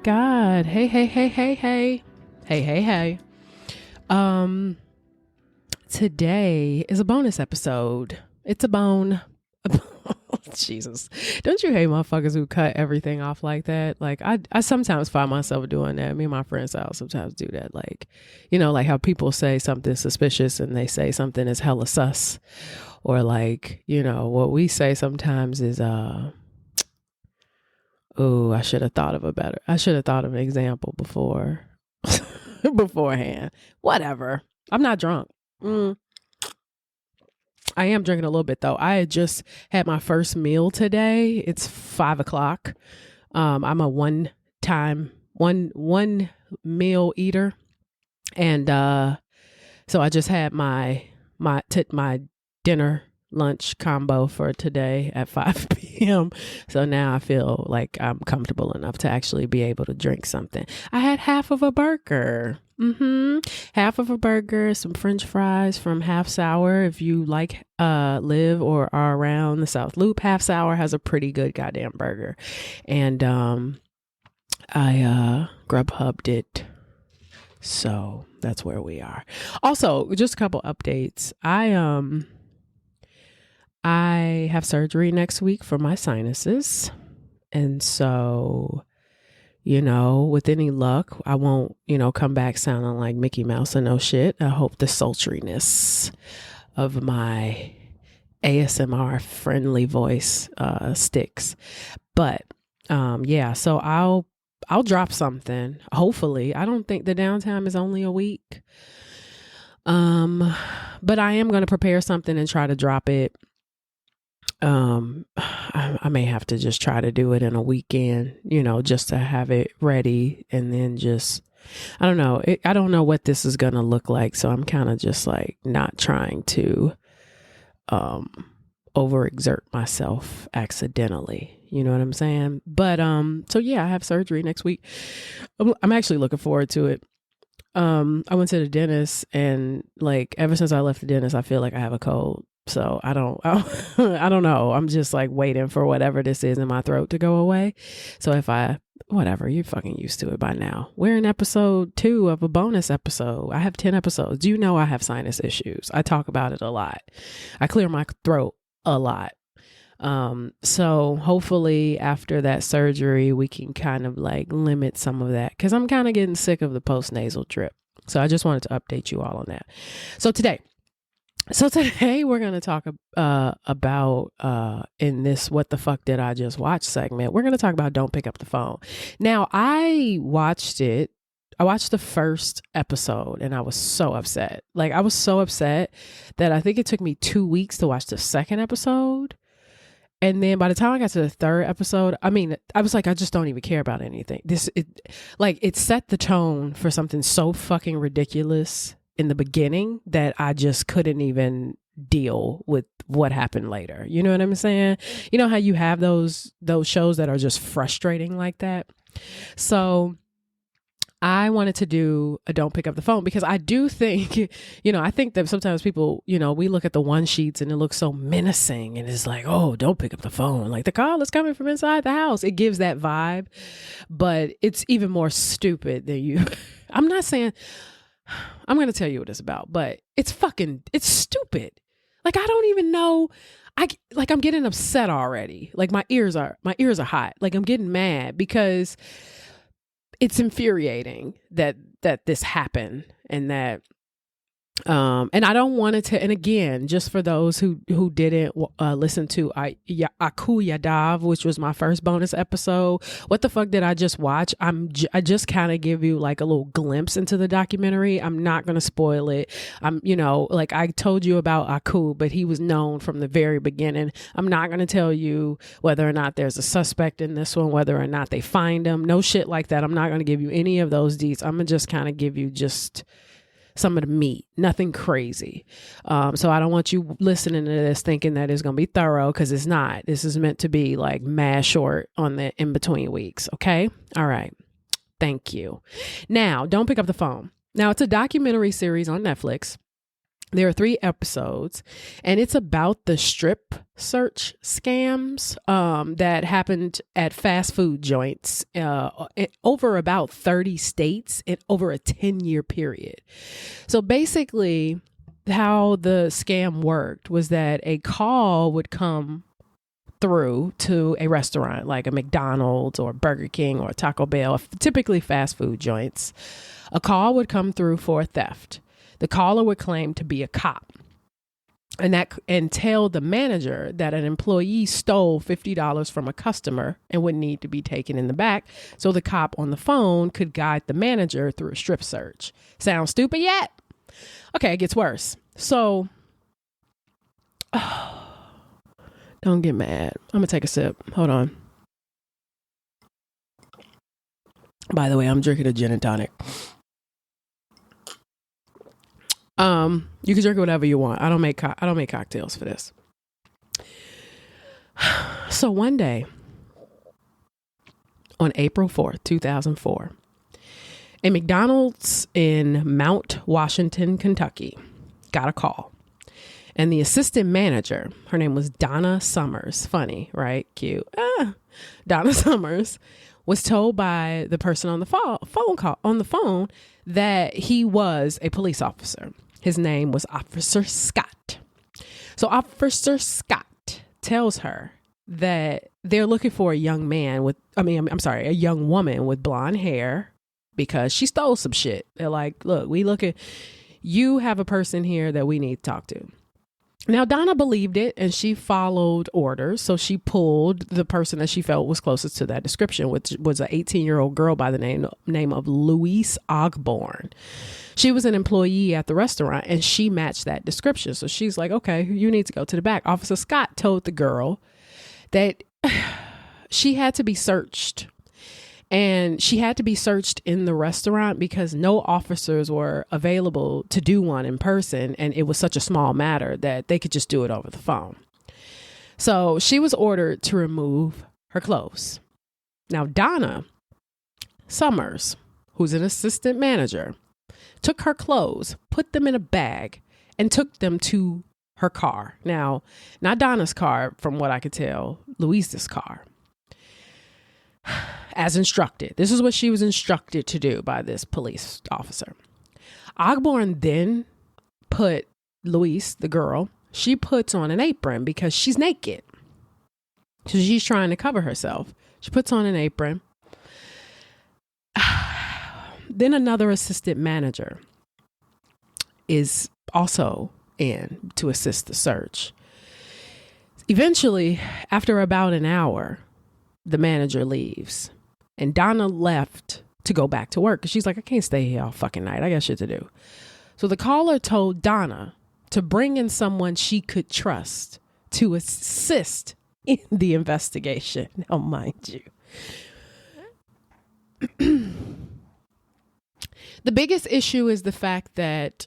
God. Hey. Today is a bonus episode. It's a bone. Jesus. Don't you hate motherfuckers who cut everything off like that? Like I sometimes find myself doing that. Me and my friends I'll sometimes do that. Like, you know, like how people say something suspicious and they say something is hella sus. Or like, you know, what we say sometimes is I should have thought of an example beforehand. Whatever. I'm not drunk. I am drinking a little bit though. I had just had my first meal today. It's 5:00. I'm a one meal eater. And, so I just had my dinner lunch combo for today at 5 p.m. So now I feel like I'm comfortable enough to actually be able to drink something. I had half of a burger. Half of a burger, some French fries from Half Sour. If you live or are around the South Loop, Half Sour has a pretty good goddamn burger. And I Grubhubbed it. So that's where we are. Also, just a couple updates. I have surgery next week for my sinuses. And so, you know, with any luck, I won't, come back sounding like Mickey Mouse and no shit. I hope the sultriness of my ASMR friendly voice sticks. But so I'll drop something. Hopefully. I don't think the downtime is only a week. But I am going to prepare something and try to drop it. I may have to just try to do it in a weekend, just to have it ready, and then I don't know. I don't know what this is going to look like. So I'm kind of just like not trying to, overexert myself accidentally. You know what I'm saying? But, so yeah, I have surgery next week. I'm actually looking forward to it. I went to the dentist, and like, ever since I left the dentist, I feel like I have a cold. So I don't know. I'm just like waiting for whatever this is in my throat to go away. So whatever, you're fucking used to it by now. We're in episode 2 of a bonus episode. I have 10 episodes. You know, I have sinus issues. I talk about it a lot. I clear my throat a lot. So hopefully after that surgery, we can kind of like limit some of that, because I'm kind of getting sick of the postnasal drip. So I just wanted to update you all on that. So today we're going to talk about in this What the Fuck Did I Just Watch segment, we're going to talk about Don't Pick Up the Phone. Now, I watched the first episode and I was so upset. Like, I was so upset that I think it took me 2 weeks to watch the second episode. And then by the time I got to the third episode, I was like, I just don't even care about anything. It set the tone for something so fucking ridiculous in the beginning that I just couldn't even deal with what happened later. You know what I'm saying? You know how you have those shows that are just frustrating like that? So I wanted to do a Don't Pick Up the Phone, because I do think, I think that sometimes people, we look at the one sheets and it looks so menacing, and it's like, oh, don't pick up the phone. Like, the call is coming from inside the house. It gives that vibe, but it's even more stupid than you. I'm not saying, I'm going to tell you what it's about, but it's stupid. Like, I don't even know. I'm getting upset already. Like, my ears are hot. Like, I'm getting mad because it's infuriating that this happened, and that, and I don't want it to, and again, just for those who didn't listen to Aku Yadav, which was my first bonus episode, What the Fuck Did I Just Watch? I just kind of give you like a little glimpse into the documentary. I'm not going to spoil it. Like I told you about Aku, but he was known from the very beginning. I'm not going to tell you whether or not there's a suspect in this one, whether or not they find him, no shit like that. I'm not going to give you any of those deets. I'm going to just kind of give you just some of the meat, nothing crazy. So I don't want you listening to this thinking that it's going to be thorough, because it's not. This is meant to be like mad short on the in-between weeks. Okay. All right. Thank you. Now, Don't Pick Up the Phone. Now, it's a documentary series on Netflix. There are 3 episodes, and it's about the strip search scams that happened at fast food joints over about 30 states in over a 10-year period. So basically, how the scam worked was that a call would come through to a restaurant like a McDonald's or Burger King or Taco Bell, typically fast food joints. A call would come through for a theft. The caller would claim to be a cop and tell the manager that an employee stole $50 from a customer and would need to be taken in the back, so the cop on the phone could guide the manager through a strip search. Sounds stupid yet? Okay, it gets worse. So, don't get mad. I'm going to take a sip. Hold on. By the way, I'm drinking a gin and tonic. You can drink whatever you want. I don't make cocktails for this. So one day on April 4th, 2004, a McDonald's in Mount Washington, Kentucky, got a call. And the assistant manager, her name was Donna Summers. Funny, right? Cute. Donna Summers was told by the person on the phone that he was a police officer. His name was Officer Scott. So Officer Scott tells her that they're looking for a young woman with blonde hair because she stole some shit. They're like, look, you have a person here that we need to talk to. Now, Donna believed it and she followed orders. So she pulled the person that she felt was closest to that description, which was an 18-year-old girl by the name of Louise Ogborn. She was an employee at the restaurant and she matched that description. So she's like, okay, you need to go to the back. Officer Scott told the girl that she had to be searched. And she had to be searched in the restaurant because no officers were available to do one in person. And it was such a small matter that they could just do it over the phone. So she was ordered to remove her clothes. Now, Donna Summers, who's an assistant manager, took her clothes, put them in a bag, and took them to her car. Now, not Donna's car, from what I could tell, Louise's car. As instructed. This is what she was instructed to do by this police officer. Ogborn then put Louise, the girl, she puts on an apron because she's naked. So she's trying to cover herself. She puts on an apron. Then another assistant manager is also in to assist the search. Eventually, after about an hour, the manager leaves and Donna left to go back to work because she's like, I can't stay here all fucking night. I got shit to do. So the caller told Donna to bring in someone she could trust to assist in the investigation. Now, mind you, the biggest issue is the fact that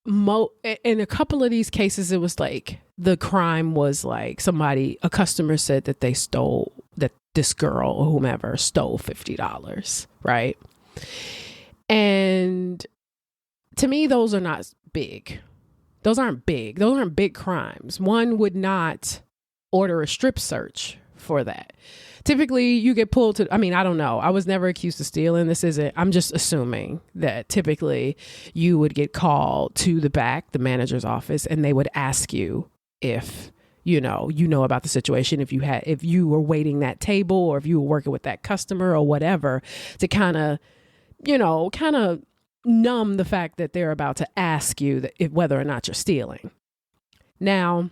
in a couple of these cases, it was like the crime was like a customer said that that this girl or whomever stole $50, right? And to me, those are not big. Those aren't big. Those aren't big crimes. One would not order a strip search for that. Typically, you get pulled to, I don't know. I was never accused of stealing. I'm just assuming that typically you would get called to the back, the manager's office, and they would ask you if, you know about the situation, if you were waiting that table or if you were working with that customer or whatever, to kind of numb the fact that they're about to ask you whether or not you're stealing. Now,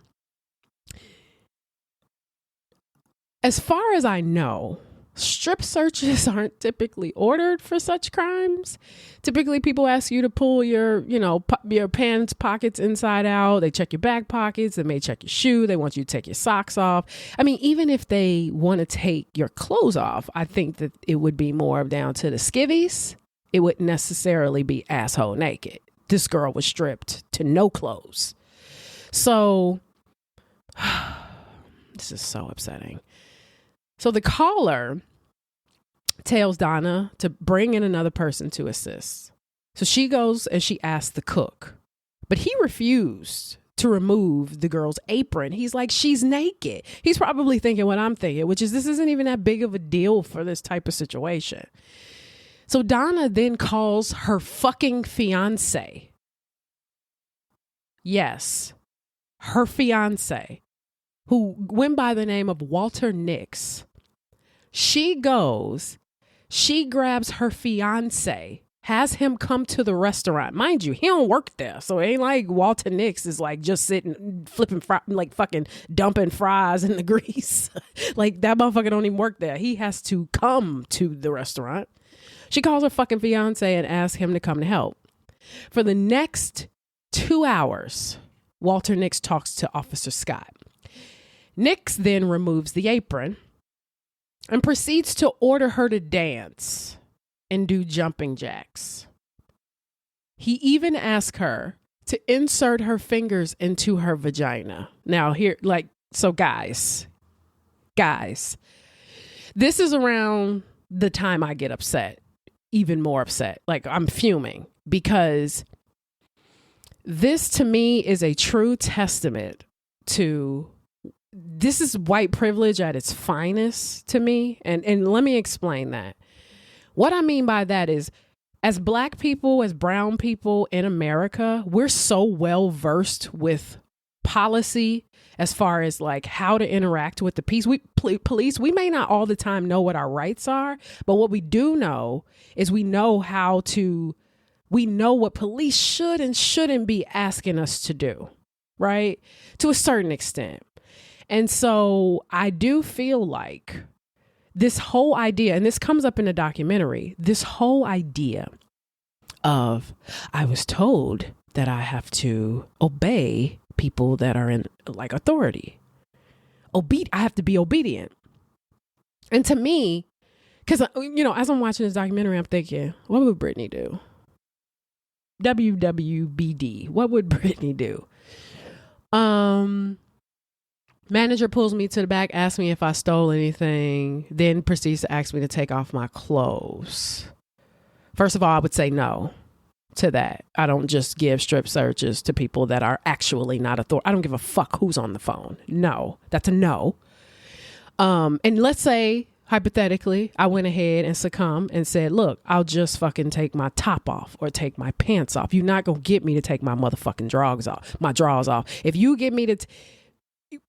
as far as I know, strip searches aren't typically ordered for such crimes. Typically, people ask you to pull your pants pockets inside out. They check your back pockets. They may check your shoe. They want you to take your socks off. Even if they want to take your clothes off, I think that it would be more down to the skivvies. It wouldn't necessarily be asshole naked. This girl was stripped to no clothes. So, this is so upsetting. So the caller tells Donna to bring in another person to assist. So she goes and she asks the cook, But he refused to remove the girl's apron. He's like, she's naked. He's probably thinking what I'm thinking, which is this isn't even that big of a deal for this type of situation. So Donna then calls her fucking fiance. Yes, her fiance, who went by the name of Walter Nix. She goes, she grabs her fiance, has him come to the restaurant. Mind you, he don't work there. So it ain't like Walter Nix is like just sitting, flipping, like fucking dumping fries in the grease. Like that motherfucker don't even work there. He has to come to the restaurant. She calls her fucking fiance and asks him to come to help. For the next 2 hours, Walter Nix talks to Officer Scott. Nix then removes the apron and proceeds to order her to dance and do jumping jacks. He even asked her to insert her fingers into her vagina. Now here, like, so guys, this is around the time I get upset, even more upset. Like I'm fuming because this to me is a true testament to, this is white privilege at its finest to me. And let me explain that. What I mean by that is, as Black people, as brown people in America, we're so well versed with policy as far as like how to interact with the police. We may not all the time know what our rights are, but what we do know is we know what police should and shouldn't be asking us to do, right? To a certain extent. And so I do feel like this whole idea, and this comes up in the documentary, this whole idea of, I was told that I have to obey people that are in like authority. I have to be obedient. And to me, because, you know, as I'm watching this documentary, I'm thinking, what would Brittany do? WWBD. What would Brittany do? Manager pulls me to the back, asks me if I stole anything, then proceeds to ask me to take off my clothes. First of all, I would say no to that. I don't just give strip searches to people that are actually not authority. I don't give a fuck who's on the phone. No, that's a no. And let's say, hypothetically, I went ahead and succumbed and said, look, I'll just fucking take my top off or take my pants off. You're not going to get me to take my motherfucking drawers off. If you get me to...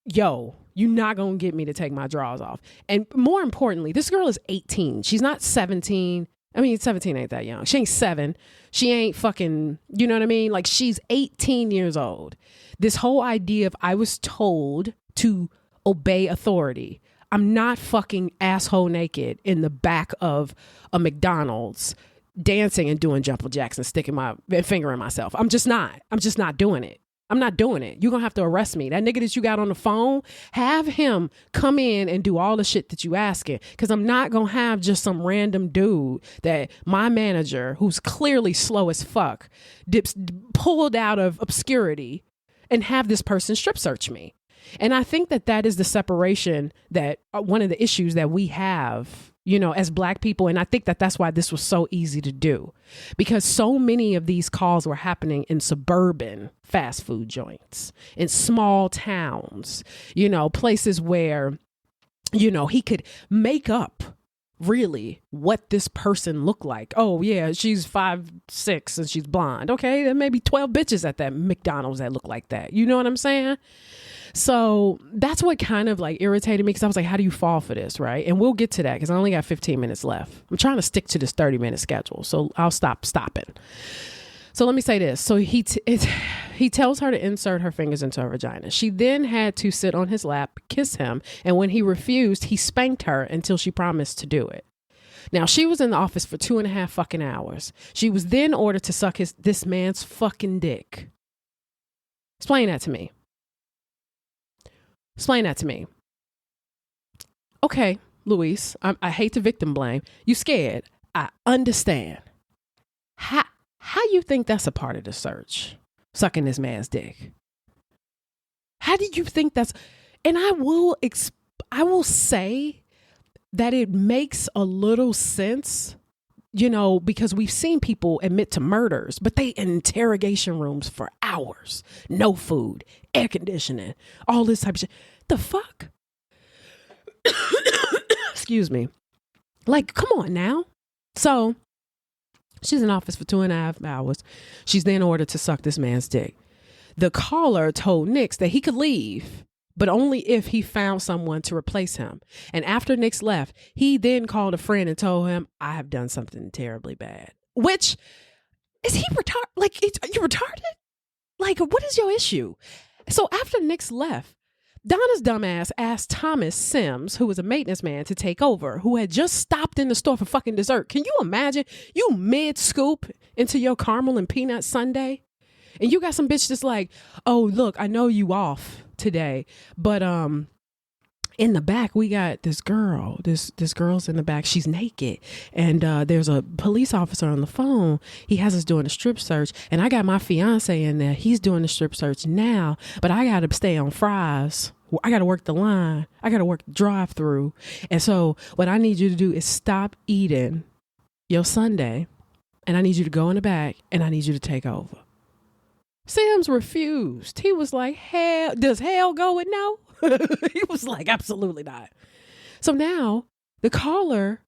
you're not going to get me to take my drawers off. And more importantly, this girl is 18. She's not 17. I mean, 17 ain't that young. She ain't 7. She ain't fucking, you know what I mean? Like, she's 18 years old. This whole idea of I was told to obey authority. I'm not fucking asshole naked in the back of a McDonald's dancing and doing jumping jacks and sticking my finger in myself. I'm just not doing it. I'm not doing it. You're going to have to arrest me. That nigga that you got on the phone, have him come in and do all the shit that you asking. Because I'm not going to have just some random dude that my manager, who's clearly slow as fuck, pulled out of obscurity and have this person strip search me. And I think that is the separation that one of the issues that we have, you know, as Black people. And I think that's why this was so easy to do, because so many of these calls were happening in suburban fast food joints, in small towns, you know, places where, you know, he could make up really what this person looked like. Oh yeah, she's 5'6" and she's blonde. Okay, there may be 12 bitches at that McDonald's that look like that. You know what I'm saying? So that's what kind of like irritated me, because I was like, how do you fall for this, right? And we'll get to that because I only got 15 minutes left. I'm trying to stick to this 30-minute schedule, so I'll stop stopping. So let me say this. So he tells her to insert her fingers into her vagina. She then had to sit on his lap, kiss him, and when he refused, he spanked her until she promised to do it. Now, she was in the office for 2.5 fucking hours. She was then ordered to suck this man's fucking dick. Explain that to me. Explain that to me. Okay, Luis, I hate to victim blame. You scared. I understand. How you think that's a part of the search? Sucking this man's dick. How did you think that's... And I will say that it makes a little sense because we've seen people admit to murders, but they in interrogation rooms for hours, no food, air conditioning, all this type of shit. The fuck? Excuse me. Like, come on now. So she's in office for 2.5 hours. She's then ordered to suck this man's dick. The caller told Nix that he could leave, but only if he found someone to replace him. And after Nix left, he then called a friend and told him, I have done something terribly bad. Which, is he retarded? Like, are you retarded? Like, what is your issue? So after Nix left, Donna's dumbass asked Thomas Sims, who was a maintenance man, to take over, who had just stopped in the store for fucking dessert. Can you imagine? You mid-scoop into your caramel and peanut sundae, and you got some bitch that's like, oh, look, I know you off today, but in the back, we got this girl. This girl's in the back. She's naked. And there's a police officer on the phone. He has us doing a strip search. And I got my fiance in there. He's doing the strip search now. But I got to stay on fries. I got to work the line. I got to work the drive-through. And so what I need you to do is stop eating your sundae. And I need you to go in the back. And I need you to take over. Sims refused. He was like, hell, does hell go with no? He was like, absolutely not. So now the caller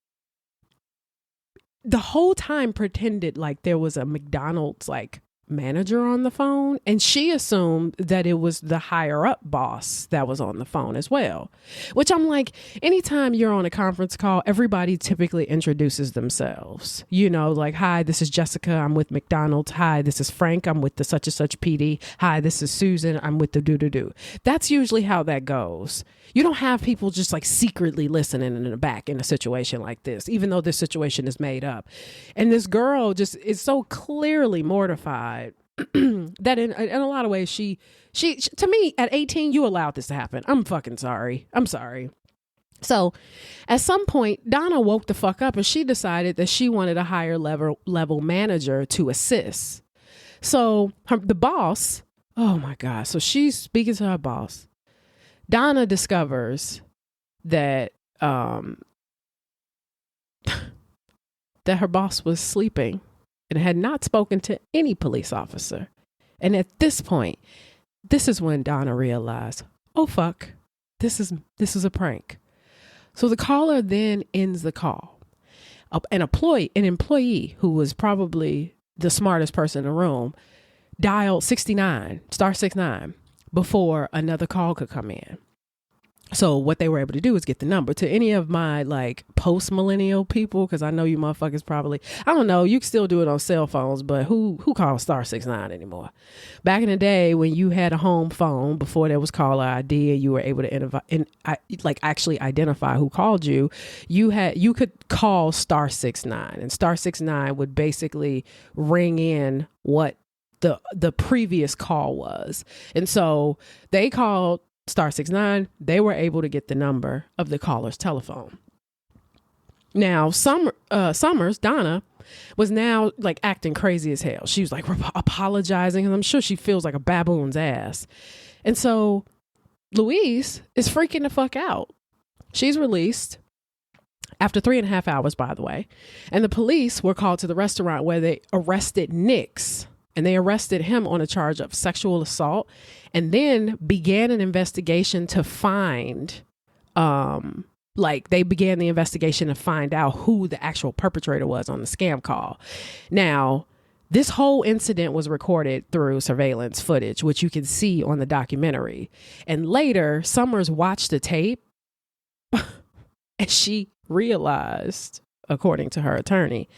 the whole time pretended like there was a McDonald's like manager on the phone, and she assumed that it was the higher up boss that was on the phone as well, which I'm like, anytime you're on a conference call, everybody typically introduces themselves, like, hi, this is Jessica, I'm with McDonald's. Hi, this is Frank, I'm with the such and such PD. Hi, this is Susan, I'm with the do. That's usually how that goes. You don't have people just like secretly listening in the back in a situation like this, even though this situation is made up. And this girl just is so clearly mortified that in a lot of ways, she to me, at 18, you allowed this to happen. I'm fucking sorry. I'm sorry. So at some point, Donna woke the fuck up and she decided that she wanted a higher level manager to assist. So the boss, oh my God. So she's speaking to her boss. Donna discovers that that her boss was sleeping and had not spoken to any police officer. And at this point, this is when Donna realized, oh fuck, this is a prank. So the caller then ends the call. An employee who was probably the smartest person in the room dialed *69 before another call could come in. So what they were able to do is get the number to any of my like post-millennial people, because I know you motherfuckers probably, I don't know, you can still do it on cell phones, but who calls *69 anymore? Back in the day when you had a home phone before there was caller ID and you were able to actually identify who called you, you could call *69, and *69 would basically ring in what the previous call was. And so they called *69, they were able to get the number of the caller's telephone. Now, Summers, Donna, was now like acting crazy as hell. She was like apologizing, and I'm sure she feels like a baboon's ass. And so Louise is freaking the fuck out. She's released after 3.5 hours, by the way. And the police were called to the restaurant where they arrested Nix. And they arrested him on a charge of sexual assault, and then began an investigation to find, they began the investigation to find out who the actual perpetrator was on the scam call. Now, this whole incident was recorded through surveillance footage, which you can see on the documentary. And later, Summers watched the tape and she realized, according to her attorney,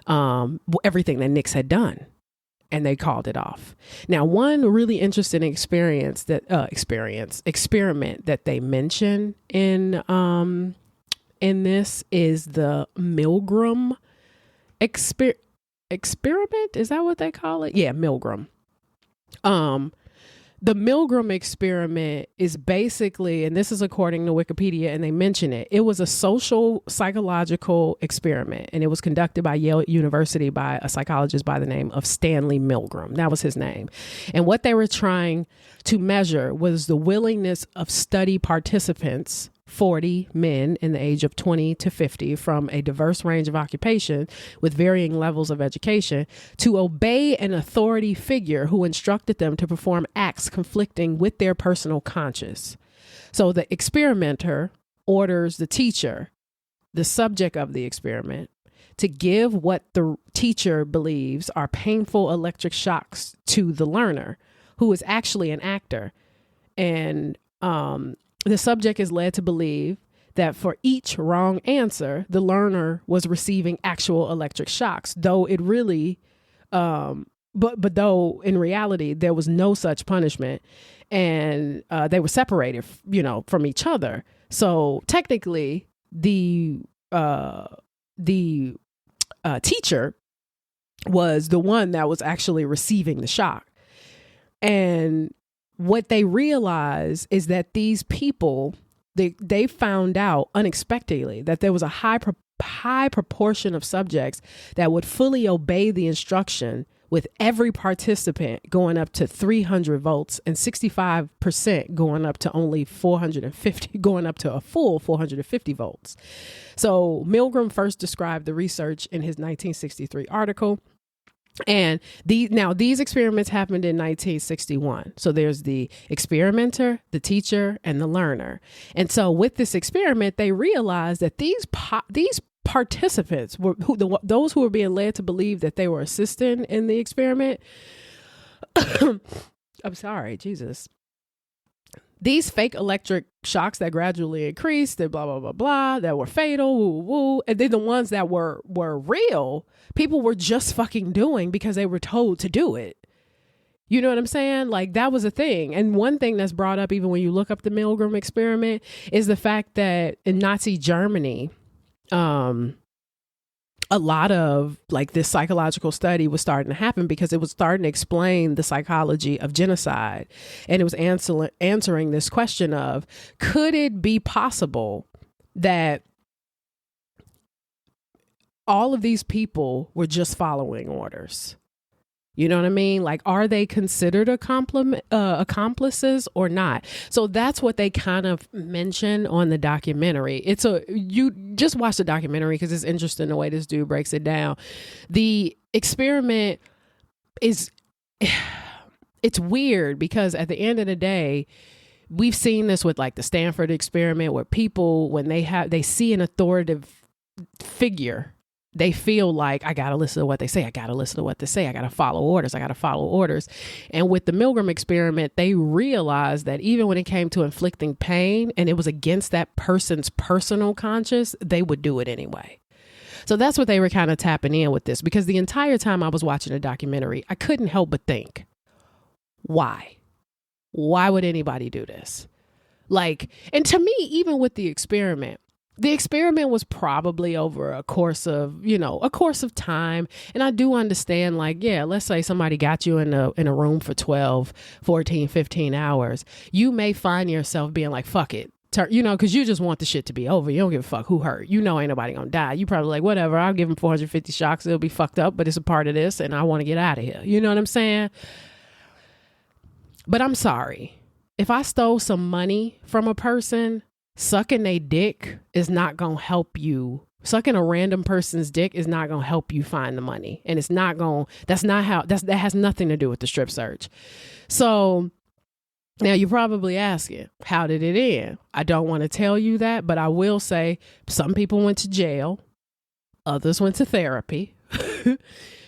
everything that Nix had done. And they called it off. Now, one really interesting experiment that they mention in this is the Milgram experiment. Is that what they call it? Yeah, Milgram. The Milgram experiment is basically, and this is according to Wikipedia, and they mention it, it was a social psychological experiment, and it was conducted by Yale University by a psychologist by the name of Stanley Milgram. That was his name. And what they were trying to measure was the willingness of study participants 40 men in the age of 20 to 50 from a diverse range of occupation with varying levels of education to obey an authority figure who instructed them to perform acts conflicting with their personal conscience. So the experimenter orders the teacher, the subject of the experiment, to give what the teacher believes are painful electric shocks to the learner, who is actually an actor. And the subject is led to believe that for each wrong answer, the learner was receiving actual electric shocks, though it really, but though in reality, there was no such punishment, and they were separated, from each other. So technically, the teacher was the one that was actually receiving the shock. And what they realized is that these people, they found out unexpectedly that there was a high proportion of subjects that would fully obey the instruction, with every participant going up to 300 volts and 65% going up to only 450, going up to a full 450 volts. So Milgram first described the research in his 1963 article. And these experiments happened in 1961. So there's the experimenter, the teacher, and the learner. And so with this experiment, they realized that these participants were those who were being led to believe that they were assisting in the experiment. I'm sorry, Jesus. These fake electric shocks that gradually increased, that blah, blah, blah, blah, that were fatal, woo, woo. And then the ones that were real, people were just fucking doing because they were told to do it. You know what I'm saying? Like, that was a thing. And one thing that's brought up, even when you look up the Milgram experiment, is the fact that in Nazi Germany, a lot of like this psychological study was starting to happen because it was starting to explain the psychology of genocide. And it was answering this question of, could it be possible that all of these people were just following orders? You know what I mean? Like, are they considered accomplices or not? So that's what they kind of mention on the documentary. You just watch the documentary because it's interesting the way this dude breaks it down. The experiment it's weird because at the end of the day, we've seen this with like the Stanford experiment, where people, when they see an authoritative figure, they feel like, I got to listen to what they say. I got to listen to what they say. I got to follow orders. And with the Milgram experiment, they realized that even when it came to inflicting pain and it was against that person's personal conscience, they would do it anyway. So that's what they were kind of tapping in with this, because the entire time I was watching the documentary, I couldn't help but think, why? Why would anybody do this? Like, and to me, even with the experiment was probably over a course of time. And I do understand, like, yeah, let's say somebody got you in a room for 12, 14, 15 hours. You may find yourself being like, fuck it. Because you just want the shit to be over. You don't give a fuck who hurt. Ain't nobody gonna die. You probably like, whatever, I'll give him 450 shocks. It'll be fucked up, but it's a part of this and I want to get out of here. You know what I'm saying? But I'm sorry. If I stole some money from a person, sucking a dick is not going to help you. Sucking a random person's dick is not going to help you find the money. And that has nothing to do with the strip search. So now you're probably asking, how did it end? I don't want to tell you that, but I will say some people went to jail. Others went to therapy.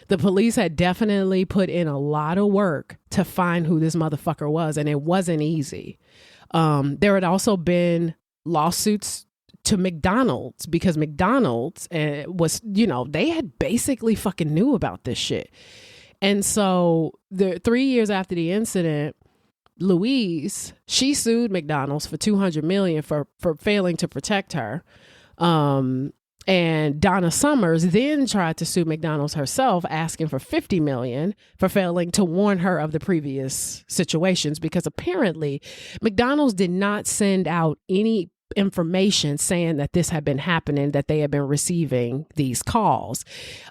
The police had definitely put in a lot of work to find who this motherfucker was. And it wasn't easy. There had also been lawsuits to McDonald's, because McDonald's was, they had basically fucking knew about this shit. And so 3 years after the incident, Louise, she sued McDonald's for $200 million for failing to protect her. And Donna Summers then tried to sue McDonald's herself, asking for $50 million for failing to warn her of the previous situations, because apparently McDonald's did not send out any information saying that this had been happening, that they had been receiving these calls.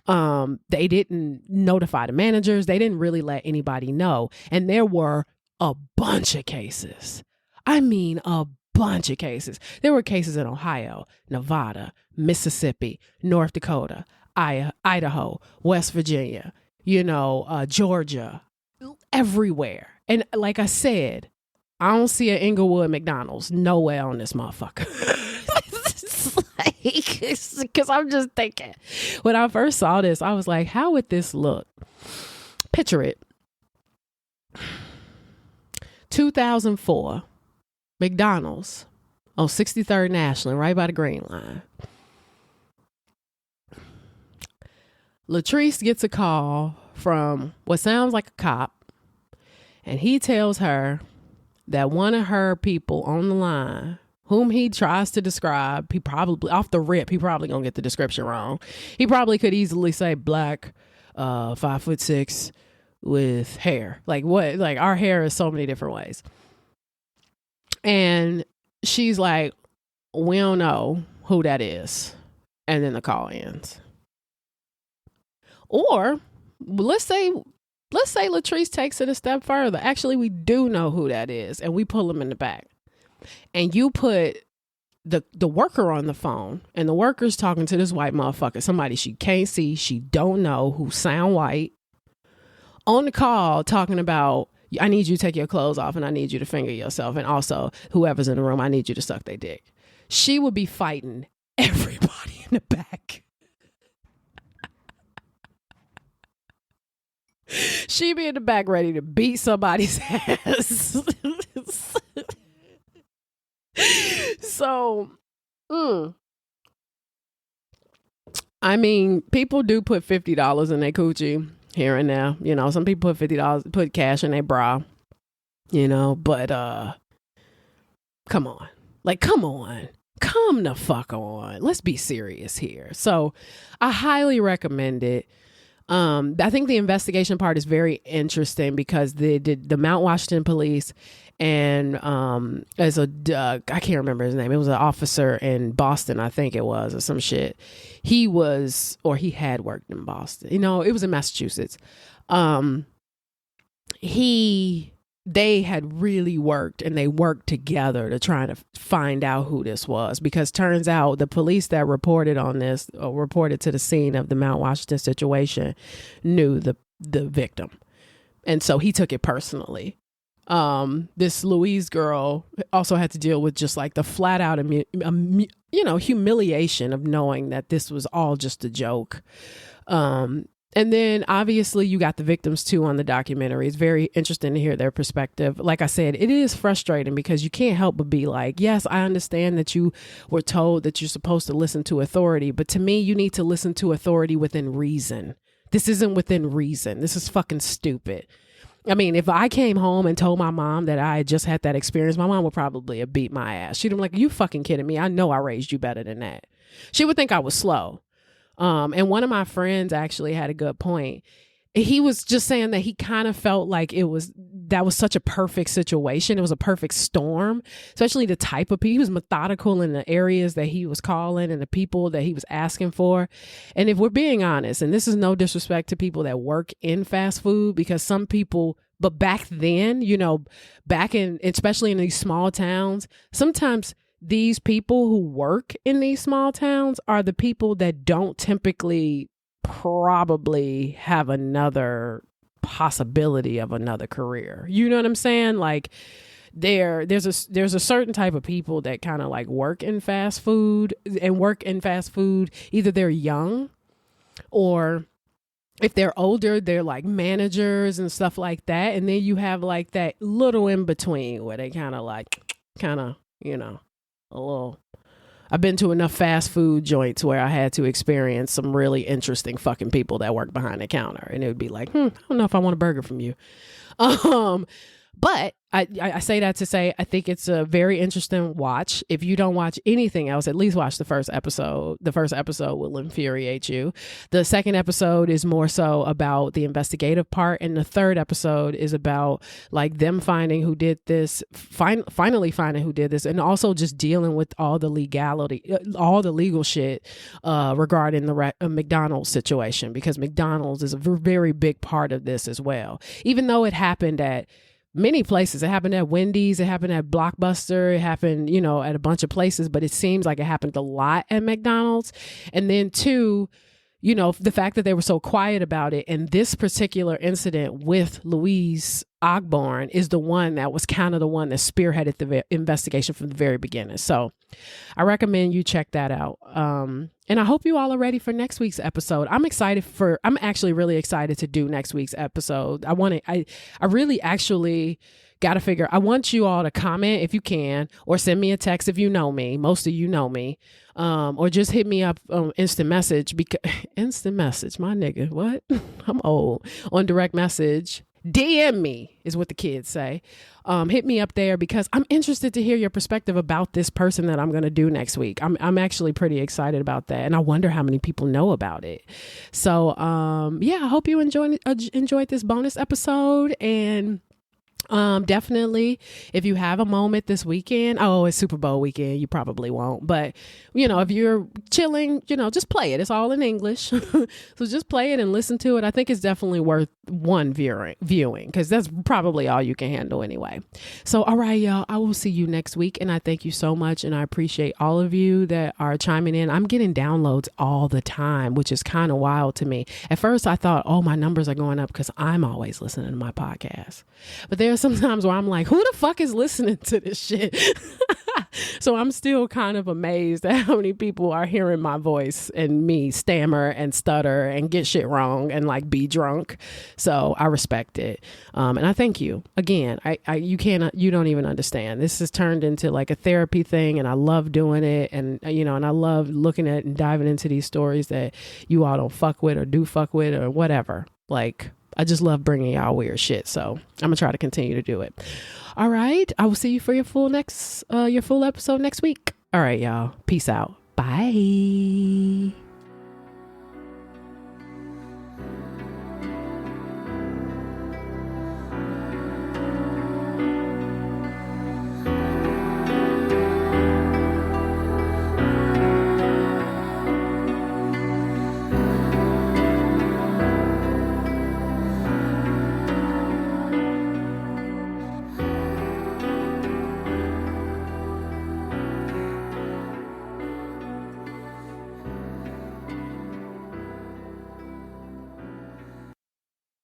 They didn't notify the managers. They didn't really let anybody know. And there were a bunch of cases. I mean, a bunch of cases. There were cases in Ohio, Nevada, Mississippi, North Dakota, Idaho, West Virginia, Georgia, everywhere. And like I said, I don't see an Inglewood McDonald's nowhere on this motherfucker. Because I'm just thinking, when I first saw this, I was like, how would this look? Picture it. 2004, McDonald's on 63rd National, right by the Green Line. Latrice gets a call from what sounds like a cop, and he tells her that one of her people on the line, whom he tries to describe, he probably, off the rip, he probably gonna get the description wrong. He probably could easily say black, 5'6", with hair. Like what? Like our hair is so many different ways. And she's like, we don't know who that is. And then the call ends. Or let's say Latrice takes it a step further. Actually, we do know who that is, and we pull him in the back. And you put the worker on the phone, and the worker's talking to this white motherfucker, somebody she can't see, she don't know, who sound white, on the call talking about, I need you to take your clothes off and I need you to finger yourself. And also, whoever's in the room, I need you to suck their dick. She would be fighting everybody in the back. She'd be in the back ready to beat somebody's ass. So, I mean, people do put $50 in their coochie here and there. Some people put $50, put cash in their bra, but come on. Like, come on. Come the fuck on. Let's be serious here. So I highly recommend it. I think the investigation part is very interesting because the Mount Washington police and as I can't remember his name. It was an officer in Boston, I think it was, or some shit. He had worked in Boston. It was in Massachusetts. They had really worked, and they worked together to try to find out who this was, because turns out the police that reported on this, or reported to the scene of the Mount Washington situation, knew the victim. And so he took it personally. This Louise girl also had to deal with just like the flat out, humiliation of knowing that this was all just a joke. And then obviously you got the victims too on the documentary. It's very interesting to hear their perspective. Like I said, it is frustrating because you can't help but be like, yes, I understand that you were told that you're supposed to listen to authority, but to me, you need to listen to authority within reason. This isn't within reason. This is fucking stupid. I mean, if I came home and told my mom that I had just had that experience, my mom would probably have beat my ass. She'd be like, you fucking kidding me? I know I raised you better than that. She would think I was slow. And one of my friends actually had a good point. He was just saying that he kind of felt like that was such a perfect situation. It was a perfect storm, especially the type of people. He was methodical in the areas that he was calling and the people that he was asking for. And if we're being honest, and this is no disrespect to people that work in fast food, because some people, but back then, especially in these small towns, sometimes these people who work in these small towns are the people that don't typically probably have another possibility of another career. You know what I'm saying? Like there's a certain type of people that kind of like work in fast food. Either they're young, or if they're older, they're like managers and stuff like that. And then you have like that little in between where they kind of a little. I've been to enough fast food joints where I had to experience some really interesting fucking people that work behind the counter, and it would be like, I don't know if I want a burger from you. But I say that to say, I think it's a very interesting watch. If you don't watch anything else, at least watch the first episode. The first episode will infuriate you. The second episode is more so about the investigative part. And the third episode is about like them finding who did this, finally finding who did this, and also just dealing with all the legality, all the legal shit regarding the McDonald's situation, because McDonald's is a very big part of this as well. Even though it happened at many places. It happened at Wendy's, it happened at Blockbuster, it happened, at a bunch of places, but it seems like it happened a lot at McDonald's. And then two, the fact that they were so quiet about it. And this particular incident with Louise Ogborn is the one that was kind of the one that spearheaded the investigation from the very beginning. So I recommend you check that out. And I hope you all are ready for next week's episode. I'm actually really excited to do next week's episode. I really actually got to figure, I want you all to comment if you can, or send me a text if you know me. Most of you know me. Or just hit me up on instant message, instant message, my nigga, what? I'm old. On direct message. DM me is what the kids say. Hit me up there because I'm interested to hear your perspective about this person that I'm going to do next week. I'm actually pretty excited about that. And I wonder how many people know about it. So, I hope you enjoyed this bonus episode, and definitely, if you have a moment this weekend, it's Super Bowl weekend, you probably won't, but if you're chilling, just play it. It's all in English. So just play it and listen to it. I think it's definitely worth one viewing, because that's probably all you can handle anyway. So, all right, y'all, I will see you next week. And I thank you so much. And I appreciate all of you that are chiming in. I'm getting downloads all the time, which is kind of wild to me. At first I thought, my numbers are going up because I'm always listening to my podcast. But there's sometimes where I'm like, who the fuck is listening to this shit? So I'm still kind of amazed at how many people are hearing my voice and me stammer and stutter and get shit wrong and like be drunk. So I respect it. And I thank you again. You don't even understand. This has turned into like a therapy thing, and I love doing it. And, and I love looking at and diving into these stories that you all don't fuck with or do fuck with or whatever. Like, I just love bringing y'all weird shit. So I'm going to try to continue to do it. All right. I will see you for your full episode next week. All right, y'all. Peace out. Bye.